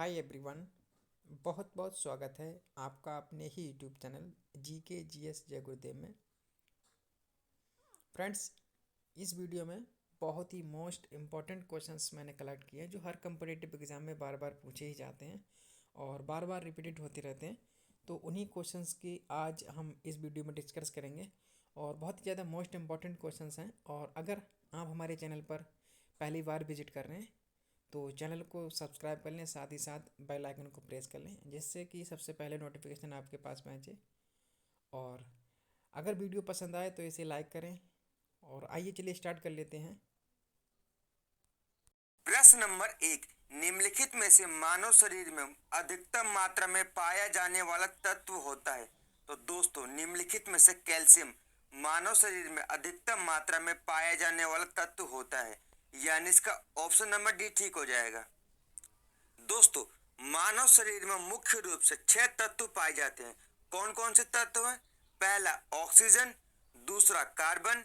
Hi everyone. बहुत बहुत स्वागत है आपका अपने ही यूट्यूब चैनल GK GS जय गुरुदेव में। फ्रेंड्स, इस वीडियो में बहुत ही मोस्ट इम्पॉर्टेंट क्वेश्चंस मैंने कलेक्ट किए हैं जो हर कम्पिटिटिव एग्ज़ाम में बार बार पूछे ही जाते हैं और बार बार रिपीटेड होते रहते हैं। तो उन्हीं क्वेश्चंस की आज हम इस वीडियो में डिस्कस करेंगे और बहुत ही ज़्यादा मोस्ट इम्पॉर्टेंट क्वेश्चंस हैं। और अगर आप हमारे चैनल पर पहली बार विजिट कर रहे हैं तो चैनल को सब्सक्राइब कर लें, साथ ही साथ बेल आइकन को प्रेस कर लें जिससे कि सबसे पहले नोटिफिकेशन आपके पास पहुंचे। और अगर वीडियो पसंद आए तो इसे लाइक करें। और आइए चलिए स्टार्ट कर लेते हैं। प्रश्न नंबर 1, निम्नलिखित में से मानव शरीर में अधिकतम मात्रा में पाया जाने वाला तत्व होता है। तो दोस्तों, निम्नलिखित में से कैल्शियम मानव शरीर में अधिकतम मात्रा में पाया जाने वाला तत्व होता है, यानी इसका ऑप्शन नंबर डी ठीक हो जाएगा। दोस्तों, मानव शरीर में मुख्य रूप से 6 तत्व पाए जाते हैं। कौन कौन से तत्व हैं? पहला ऑक्सीजन, दूसरा कार्बन,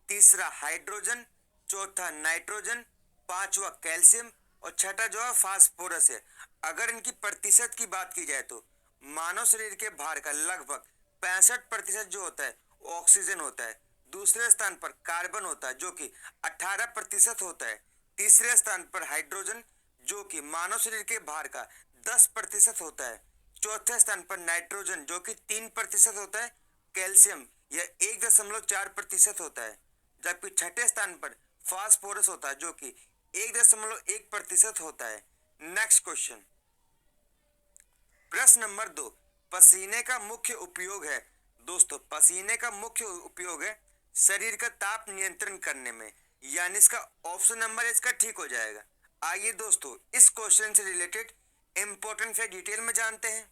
तीसरा हाइड्रोजन, चौथा नाइट्रोजन, पांचवा कैल्शियम और छठा जो है फास्फोरस है। अगर इनकी प्रतिशत की बात की जाए तो मानव शरीर के भार का लगभग 65% जो होता है वो ऑक्सीजन होता है। दूसरे स्थान पर कार्बन होता है जो कि 18% होता है। तीसरे स्थान पर हाइड्रोजन जो कि मानव शरीर के भार का 10% होता है। चौथे स्थान पर नाइट्रोजन जो कि 3% होता है। कैल्शियम यह 1.4% होता है। जबकि छठे स्थान पर फास्फोरस होता है जो कि 1.1% होता है। नेक्स्ट क्वेश्चन, प्रश्न नंबर 2, पसीने का मुख्य उपयोग है। दोस्तों, पसीने का मुख्य उपयोग है शरीर का ताप नियंत्रण करने में, यानी इसका ऑप्शन नंबर इसका ठीक हो जाएगा। आइए दोस्तों, इस क्वेश्चन से रिलेटेड इंपॉर्टेंट फैक्ट डिटेल में जानते हैं।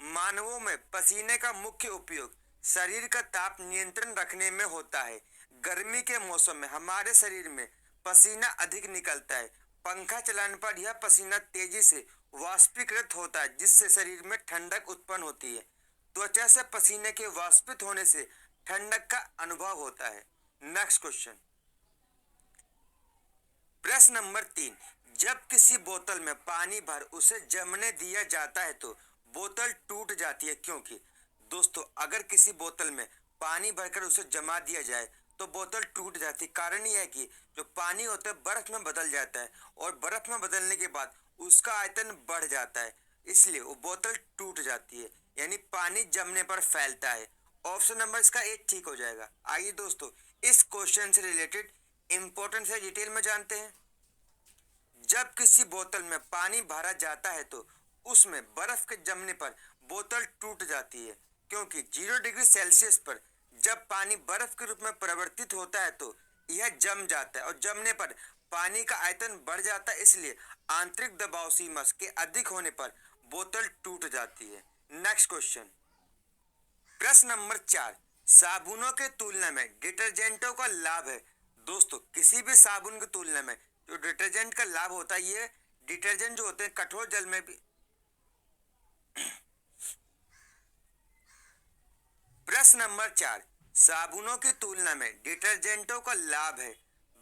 मानवों में पसीने का मुख्य उपयोग शरीर का ताप नियंत्रण रखने में होता है। गर्मी के मौसम में हमारे शरीर में पसीना अधिक निकलता है। पंखा चलाने पर यह पसीना तेजी से वाष्पीकृत होता है जिससे शरीर में ठंडक उत्पन्न होती है। त्वचा से पसीने के वाष्पित होने से ठंडक का अनुभव होता है। नेक्स्ट क्वेश्चन, प्रश्न नंबर 3, जब किसी बोतल में पानी भर उसे जमने दिया जाता है तो बोतल टूट जाती है, क्योंकि दोस्तों अगर किसी बोतल में पानी भरकर उसे जमा दिया जाए तो बोतल टूट जाती है। कारण यह है कि जो पानी होता है बर्फ में बदल जाता है और बर्फ में बदलने के बाद उसका आयतन बढ़ जाता है, इसलिए वो बोतल टूट जाती है, यानी पानी जमने पर फैलता है। ऑप्शन नंबर इसका 1 ठीक हो जाएगा। आइए दोस्तों, इस क्वेश्चन से रिलेटेड इंपॉर्टेंट है डिटेल में जानते हैं। जब किसी बोतल में पानी भरा जाता है तो उसमें बर्फ के जमने पर बोतल टूट जाती है, क्योंकि 0 डिग्री सेल्सियस पर जब पानी बर्फ के रूप में परिवर्तित होता है तो यह जम जाता है और जमने पर पानी का आयतन बढ़ जाता है, इसलिए आंतरिक दबाव सीमा के अधिक होने पर बोतल टूट जाती है। नेक्स्ट क्वेश्चन, प्रश्न नंबर 4, साबुनों के तुलना में डिटर्जेंटों का लाभ है। दोस्तों, किसी भी साबुन की तुलना में जो डिटर्जेंट का लाभ होता है, ये डिटर्जेंट जो होते हैं कठोर जल में भी। प्रश्न नंबर 4, साबुनों की तुलना में डिटर्जेंटों का लाभ है।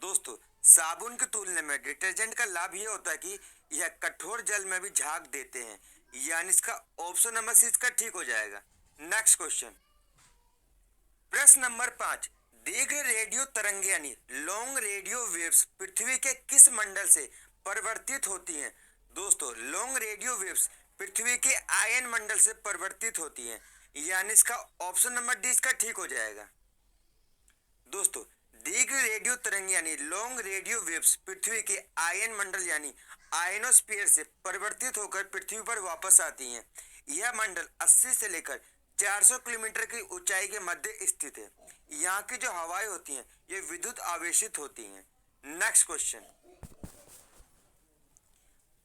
दोस्तों, साबुन की तुलना में डिटर्जेंट का लाभ ये होता है कि यह कठोर जल में भी झाग देते हैं, यानी इसका ऑप्शन नंबर सी इसका ठीक हो जाएगा। नेक्स्ट क्वेश्चन, प्रश्न नंबर 5, दीर्घ रेडियो तरंग यानी लॉन्ग रेडियो वेव्स पृथ्वी के किस मंडल से परिवर्तित होती हैं? दोस्तों, लॉन्ग रेडियो वेव्स पृथ्वी के आयन मंडल से परिवर्तित होती हैं, यानी इसका ऑप्शन नंबर डी इसका ठीक हो जाएगा। दोस्तों, दीर्घ रेडियो तरंग यानी लॉन्ग रेडियो वेव्स पृथ्वी के आयन मंडल यानी आयनोस्फीयर से परिवर्तित होकर पृथ्वी पर वापस आती हैं। यह मंडल 80 से लेकर 400 किलोमीटर की ऊंचाई के मध्य स्थित है। यहाँ की जो हवाएं होती हैं ये विद्युत आवेशित होती हैं। नेक्स्ट क्वेश्चन,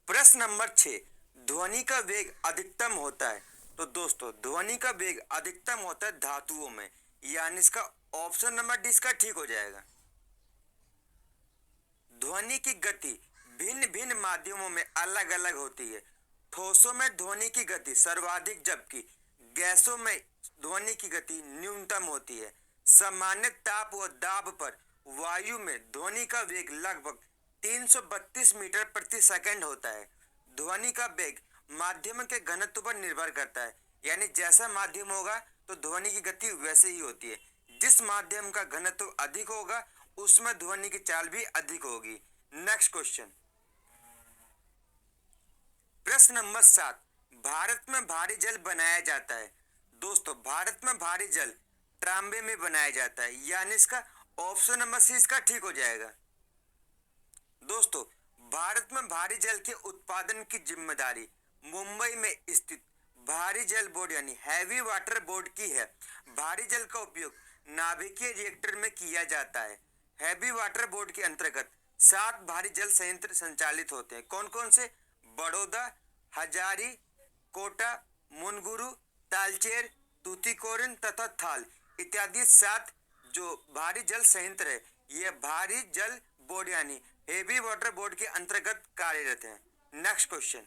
प्रश्न नंबर 6, ध्वनि का वेग अधिकतम होता है। तो दोस्तों, ध्वनि का वेग अधिकतम होता है धातुओं में, यानी इसका ऑप्शन नंबर डी इसका ठीक हो जाएगा। ध्वनि की गति भिन्न भिन्न माध्यमों में अलग अलग होती है। ठोसों में ध्वनि की गति सर्वाधिक जबकि गैसों में ध्वनि की गति न्यूनतम होती है। सामान्य ताप व दाब पर वायु में ध्वनि का वेग लगभग 332 मीटर प्रति सेकंड होता है। ध्वनि का वेग माध्यम के घनत्व पर निर्भर करता है, यानी जैसा माध्यम होगा तो ध्वनि की गति वैसे ही होती है। जिस माध्यम का घनत्व अधिक होगा उसमें ध्वनि की चाल भी अधिक होगी। नेक्स्ट क्वेश्चन, प्रश्न नंबर 7, भारत में भारी जल बनाया जाता है। दोस्तों, भारत में भारी जल ट्रांबे में बनाया जाता है, यानी इसका ऑप्शन नंबर सी इसका ठीक हो जाएगा। दोस्तों, भारत में भारी जल के उत्पादन की जिम्मेदारी मुंबई में स्थित भारी जल बोर्ड यानी हैवी वाटर बोर्ड की है। भारी जल का उपयोग नाभिकीय रिएक्टर में किया जाता है। हैवी वाटर बोर्ड के अंतर्गत 7 भारी जल संयंत्र संचालित होते हैं। कौन कौन से? बड़ौदा, हजारी, कोटा, मुनगुरु, तालचेर, तूतीकोरिन तथा थाल इत्यादि 7 जो भारी जल संयंत्र है ये भारी जल बोर्ड यानी हेवी वाटर बोर्ड के अंतर्गत कार्यरत है। नेक्स्ट क्वेश्चन,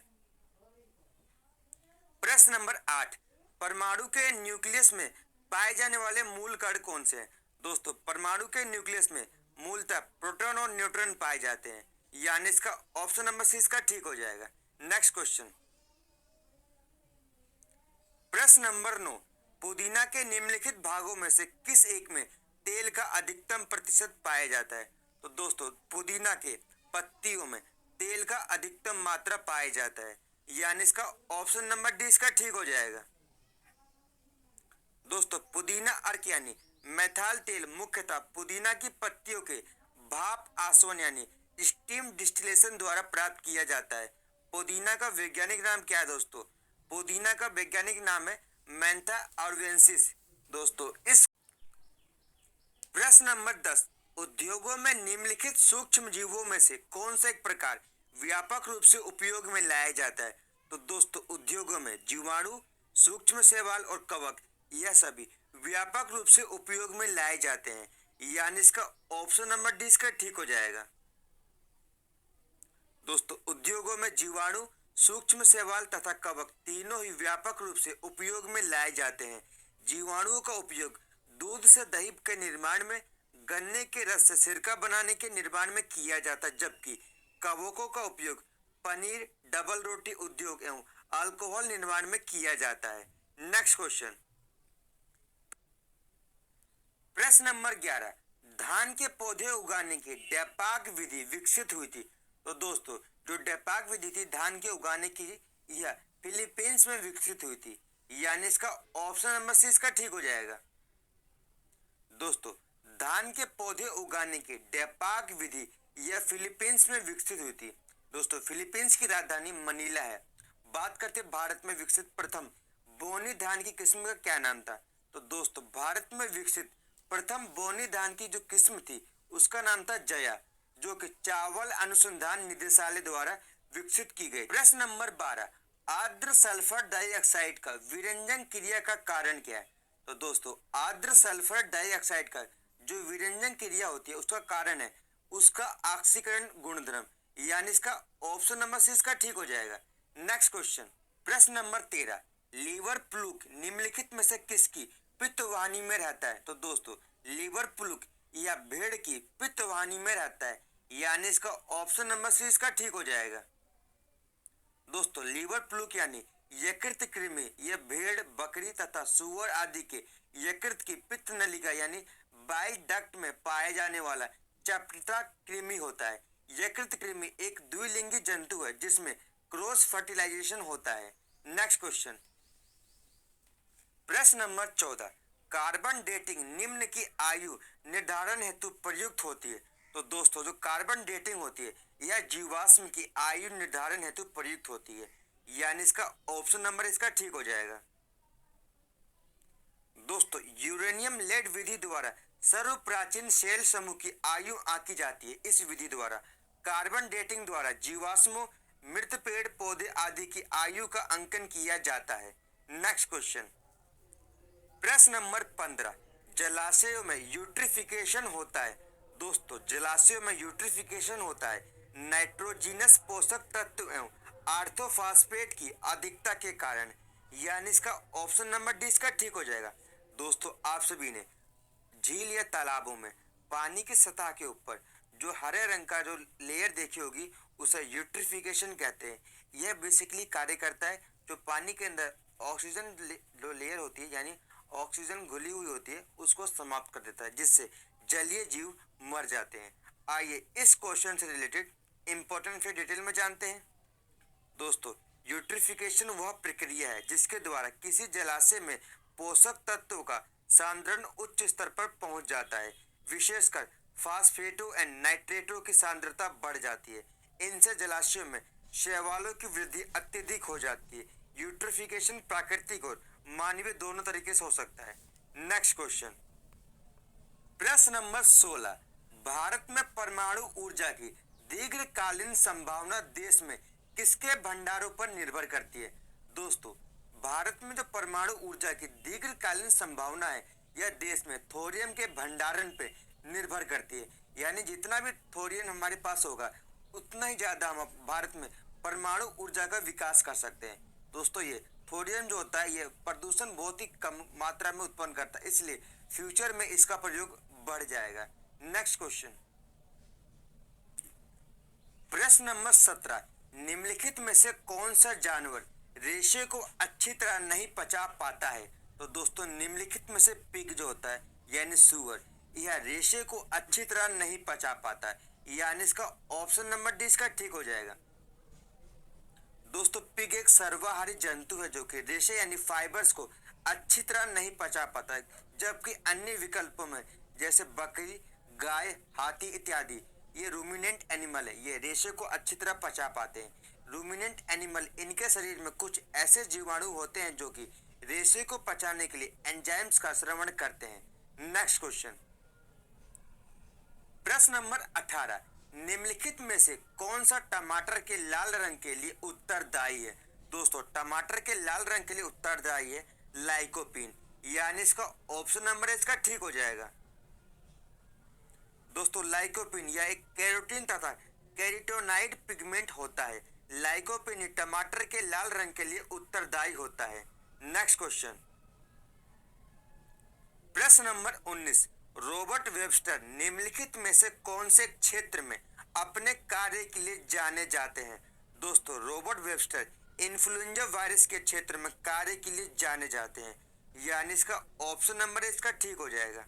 प्रश्न नंबर 8, परमाणु के न्यूक्लियस में पाए जाने वाले मूल कण कौन से हैं? दोस्तों, परमाणु के न्यूक्लियस में मूलतः प्रोटॉन और न्यूट्रॉन पाए जाते हैं, यानी इसका ऑप्शन नंबर सी इसका ठीक हो जाएगा। नेक्स्ट क्वेश्चन, प्रश्न नंबर 9, पुदीना के निम्नलिखित भागों में से किस एक में तेल का अधिकतम प्रतिशत पाया जाता है? तो दोस्तों, पुदीना के पत्तियों में तेल का अधिकतम मात्रा पाया जाता है, यानी इसका ऑप्शन नंबर डी इसका ठीक हो जाएगा। दोस्तों, पुदीना अर्क यानी मेथाल तेल मुख्यतः पुदीना की पत्तियों के भाप आसवन यानी स्टीम डिस्टिलेशन द्वारा प्राप्त किया जाता है। पुदीना का वैज्ञानिक नाम क्या है? दोस्तों, पुदीना का वैज्ञानिक नाम है मेंथा आर्वेंसिस। दोस्तों, इस प्रश्न नंबर 10, उद्योगों में निम्नलिखित सूक्ष्म जीवों में से कौन सा एक प्रकार व्यापक रूप से उपयोग में लाया जाता है? तो दोस्तों, उद्योगों में जीवाणु, सूक्ष्म शैवाल और कवक यह सभी व्यापक रूप से उपयोग में लाए जाते हैं, यानी इसका ऑप्शन नंबर डी इसका ठीक हो जाएगा। दोस्तों, उद्योगों में जीवाणु, सूक्ष्म शैवाल तथा कवक तीनों ही व्यापक रूप से उपयोग में लाए जाते हैं। जीवाणुओं का उपयोग दूध से दही के निर्माण में, गन्ने के रस से सिरका बनाने के निर्माण में किया जाता है, जबकि कवकों का उपयोग पनीर, डबल रोटी उद्योग एवं अल्कोहल निर्माण में किया जाता है। नेक्स्ट क्वेश्चन, प्रश्न नंबर 11, धान के पौधे उगाने की डेपाक विधि विकसित हुई थी। तो दोस्तों, जो डेपाक विधि थी धान के उगाने की यह फिलीपींस में विकसित हुई थी, यानी इसका ऑप्शन नंबर सी इसका ठीक हो जाएगा। दोस्तों, धान के पौधे उगाने की डेपाक विधि यह फिलीपींस में विकसित हुई थी। दोस्तों, फिलीपींस की राजधानी मनीला है। बात करते भारत में विकसित प्रथम बोनी धान की किस्म का क्या नाम था? तो दोस्तों, भारत में विकसित प्रथम बोनी धान की जो किस्म थी उसका नाम था जया, जो कि चावल अनुसंधान निदेशालय द्वारा विकसित की गई। प्रश्न नंबर 12, आर्द्र सल्फर डाइऑक्साइड का विरंजन क्रिया का कारण क्या है? तो दोस्तों, आर्द्र सल्फर डाइऑक्साइड का जो विरंजन क्रिया होती है उसका कारण है उसका ऑक्सीकरण गुणधर्म, यानी इसका ऑप्शन नंबर सी इसका ठीक हो जाएगा। नेक्स्ट क्वेश्चन, प्रश्न नंबर 13, लीवर प्लूक निम्नलिखित में से किसकी पित्तवाहिनी में रहता है? तो दोस्तों, लीवर प्लूक या भेड़ की पित्तवाहिनी में रहता है, यानी इसका ऑप्शन नंबर सी इसका ठीक हो जाएगा। दोस्तों, लीवर प्लूक यानी यकृत कृमि यह भेड़, बकरी तथा सुअर आदि के यकृत की पित्त नलिका यानी बाइल डक्ट में पाए जाने वाला चपटा कृमि होता है। यकृत कृमि एक द्विलिंगी जंतु है जिसमें क्रॉस फर्टिलाइजेशन होता है। नेक्स्ट क्वेश्चन, प्रश्न नंबर 14, कार्बन डेटिंग निम्न की आयु निर्धारण हेतु प्रयुक्त होती है। तो दोस्तों, जो कार्बन डेटिंग होती है यह जीवाश्म की आयु निर्धारण हेतु प्रयुक्त होती है, यानी इसका ऑप्शन नंबर इसका ठीक हो जाएगा। दोस्तों, यूरेनियम लेड विधि द्वारा सर्व प्राचीन सेल समूह की आयु आंकी जाती है। इस विधि द्वारा कार्बन डेटिंग द्वारा जीवाश्मों, मृत पेड़ पौधे आदि की आयु का अंकन किया जाता है। नेक्स्ट क्वेश्चन, प्रश्न नंबर 15, जलाशयों में यूट्रिफिकेशन होता है। दोस्तों, जलाशयों में यूट्रिफिकेशन होता है नाइट्रोजिनस पोषक तत्व एवं आर्थोफॉस्फेट की अधिकता के कारण, यानी इसका ऑप्शन नंबर डी इसका ठीक हो जाएगा। दोस्तों, आप सभी ने झील या तालाबों में पानी की सतह के ऊपर जो हरे रंग का जो लेयर देखी होगी उसे यूट्रिफिकेशन कहते हैं। यह बेसिकली कार्य करता है जो पानी के अंदर ऑक्सीजन जो लेयर होती है यानी ऑक्सीजन घुली हुई होती है उसको समाप्त कर देता है, जिससे जलीय जीव मर जाते हैं। आइए इस क्वेश्चन से रिलेटेड इंपॉर्टेंट फैक्ट डिटेल में जानते हैं। दोस्तों, यूट्रिफिकेशन वह प्रक्रिया है जिसके द्वारा किसी जलाशय में पोषक तत्वों का सांद्रण उच्च स्तर पर पहुंच जाता है। विशेषकर फास्फेटों एंड नाइट्रेटों की सांद्रता बढ़ जाती है। इनसे जलाशयों में शैवालों की वृद्धि अत्यधिक हो जाती है। यूट्रिफिकेशन प्राकृतिक और मानवीय दोनों तरीके से हो सकता है। नेक्स्ट क्वेश्चन, प्रश्न नंबर 16, भारत में परमाणु ऊर्जा की दीर्घकालीन संभावना देश में किसके भंडारों पर निर्भर करती है? दोस्तों, भारत में जो परमाणु ऊर्जा की दीर्घकालीन संभावना है यह देश में थोरियम के भंडारण पे निर्भर करती है। यानी जितना भी थोरियम हमारे पास होगा उतना ही ज्यादा हम भारत में परमाणु ऊर्जा का विकास कर सकते हैं। दोस्तों, ये थोरियम जो होता है ये प्रदूषण बहुत ही कम मात्रा में उत्पन्न करता है, इसलिए फ्यूचर में इसका प्रयोग बढ़ जाएगा। नेक्स्ट क्वेश्चन, प्रश्न नंबर 17, निम्नलिखित में से कौन सा जानवर रेशे को अच्छी तरह नहीं पचा पाता है? तो दोस्तों, निम्नलिखित में से पिग जो होता है यानी सुअर, यह रेशे को अच्छी तरह नहीं पचा पाता है, यानी इसका ऑप्शन नंबर डी इसका ठीक हो जाएगा। दोस्तों, पिग एक सर्वाहारी जंतु है जो कि रेशे यानी फाइबर्स को अच्छी तरह नहीं पचा पाता है, जबकि अन्य विकल्पों में जैसे बकरी, गाय, हाथी इत्यादि ये रूमिनेंट एनिमल है, ये रेशे को अच्छी तरह पचा पाते हैं। रूमिनेंट एनिमल, इनके शरीर में कुछ ऐसे जीवाणु होते हैं जो कि रेशे को पचाने के लिए एंजाइम्स का श्रवण करते हैं। नेक्स्ट क्वेश्चन, प्रश्न नंबर 18, निम्नलिखित में से कौन सा टमाटर के लाल रंग के लिए उत्तरदायी है? दोस्तों, टमाटर के लाल रंग के लिए उत्तरदायी है लाइकोपीन, यानी इसका ऑप्शन नंबर इसका ठीक हो जाएगा। दोस्तों, लाइकोपीन यह एक कैरोटीन तथा कैरोटीनॉइड पिगमेंट होता है। लाइकोपीन टमाटर के लाल रंग के लिए उत्तरदायी होता है। नेक्स्ट क्वेश्चन, प्रश्न नंबर 19, रॉबर्ट वेबस्टर निम्नलिखित में से कौन से क्षेत्र में अपने कार्य के लिए जाने जाते हैं? दोस्तों, रॉबर्ट वेबस्टर इन्फ्लुएंजा वायरस के क्षेत्र में कार्य के लिए जाने जाते हैं, यानी इसका ऑप्शन नंबर इसका ठीक हो जाएगा।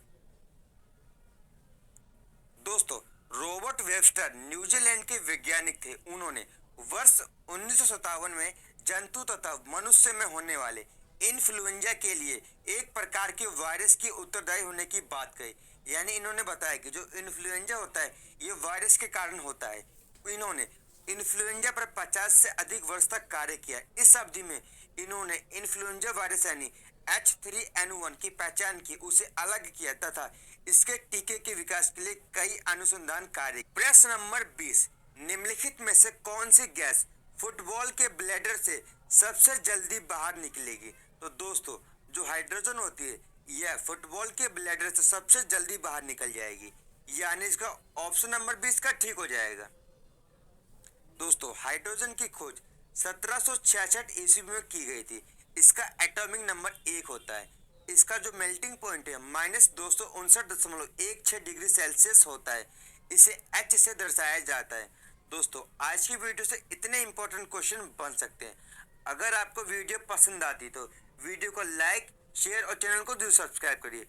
दोस्तों, रॉबर्ट वेबस्टर न्यूजीलैंड के वैज्ञानिक थे। उन्होंने वर्ष 1957 में जंतु तथा मनुष्य में होने वाले इन्फ्लुएंजा के लिए एक प्रकार के वायरस की उत्तरदायी होने की बात कही। यानी इन्होंने बताया कि जो इन्फ्लुएंजा होता है ये वायरस के कारण होता है। इन्होंने इन्फ्लुएंजा पर 50 से अधिक वर्ष तक कार्य किया। इस अवधि में इन्होंने इन्फ्लुएंजा वायरस यानी H3N1 की पहचान की, उसे अलग किया तथा इसके टीके के विकास के लिए कई अनुसंधान कार्य। प्रश्न नंबर 20, निम्नलिखित में से कौन सी गैस फुटबॉल के ब्लैडर से सबसे जल्दी बाहर निकलेगी? तो दोस्तों, जो हाइड्रोजन होती है यह फुटबॉल के ब्लैडर से सबसे जल्दी बाहर निकल जाएगी, यानी इसका ऑप्शन नंबर 20 का ठीक हो जाएगा। दोस्तों, हाइड्रोजन की खोज 1766 ईस्वी में की गई थी। इसका एटॉमिक नंबर 1 होता है। इसका जो मेल्टिंग पॉइंट है -259.16 डिग्री सेल्सियस होता है। इसे H से दर्शाया जाता है। दोस्तों, आज की वीडियो से इतने इंपॉर्टेंट क्वेश्चन बन सकते हैं। अगर आपको वीडियो पसंद आती तो वीडियो को लाइक, शेयर और चैनल को जरूर सब्सक्राइब करिए।